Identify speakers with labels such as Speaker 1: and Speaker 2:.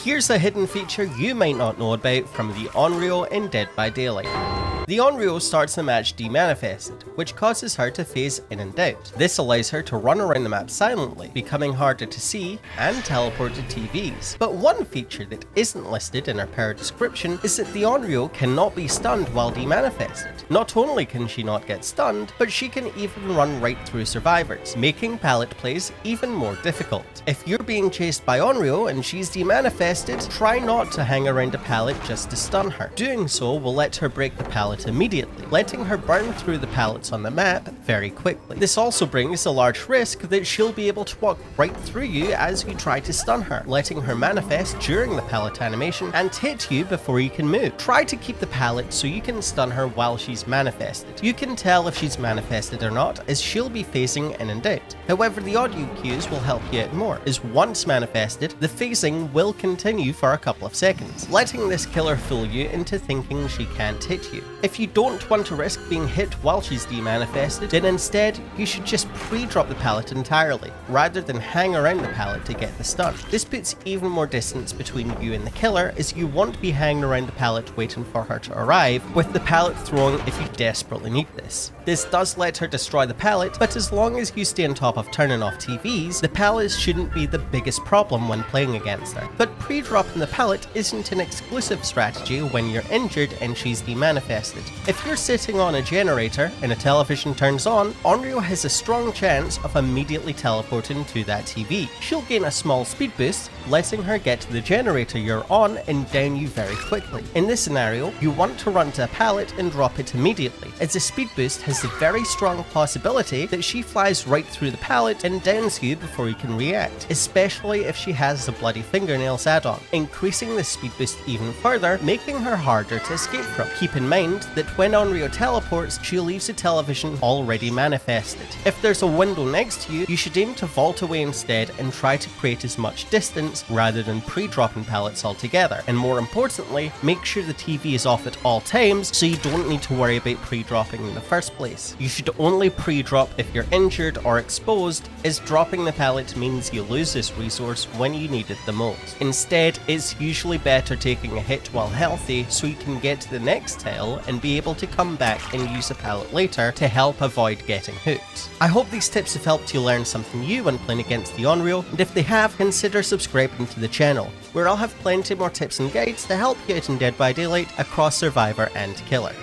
Speaker 1: Here's a hidden feature you might not know about from the Onryo in Dead by Daylight. The Onryo starts the match Demanifested, which causes her to phase in and out. This allows her to run around the map silently, becoming harder to see and teleport to TVs. But one feature that isn't listed in her power description is that the Onryo cannot be stunned while Demanifested. Not only can she not get stunned, but she can even run right through survivors, making pallet plays even more difficult. If you're being chased by Onryo and she's Demanifested, try not to hang around a pallet just to stun her. Doing so will let her break the pallet immediately, letting her burn through the pallets on the map very quickly. This also brings a large risk that she'll be able to walk right through you as you try to stun her, letting her manifest during the pallet animation and hit you before you can move. Try to keep the pallet so you can stun her while she's manifested. You can tell if she's manifested or not as she'll be phasing in and out. However, the audio cues will help you out more, as once manifested, the phasing will continue for a couple of seconds, letting this killer fool you into thinking she can't hit you. If you don't want to risk being hit while she's demanifested, then instead you should just pre-drop the pallet entirely, rather than hang around the pallet to get the stun. This puts even more distance between you and the killer, as you won't be hanging around the pallet waiting for her to arrive, with the pallet throwing if you desperately need this. This does let her destroy the pallet, but as long as you stay on top of turning off TVs, the pallet shouldn't be the biggest problem when playing against her. But pre-dropping the pallet isn't an exclusive strategy when you're injured and she's demanifested. If you're sitting on a generator and a television turns on, Onryo has a strong chance of immediately teleporting to that TV. She'll gain a small speed boost, letting her get to the generator you're on and down you very quickly. In this scenario, you want to run to a pallet and drop it immediately, as the speed boost has the very strong possibility that she flies right through the pallet and downs you before you can react, especially if she has the bloody fingernails add-on, increasing the speed boost even further, making her harder to escape from. Keep in mind that when Onryo teleports, she leaves the television already manifested. If there's a window next to you, you should aim to vault away instead and try to create as much distance rather than pre-dropping pallets altogether. And more importantly, make sure the TV is off at all times so you don't need to worry about pre-dropping in the first place. You should only pre-drop if you're injured or exposed, as dropping the pallet means you lose this resource when you need it the most. Instead, it's usually better taking a hit while healthy so you can get to the next tile and be able to come back and use a pallet later to help avoid getting hooked. I hope these tips have helped you learn something new when playing against the Onryo, and if they have, consider subscribing to the channel, where I'll have plenty more tips and guides to help you out in Dead by Daylight across Survivor and Killer.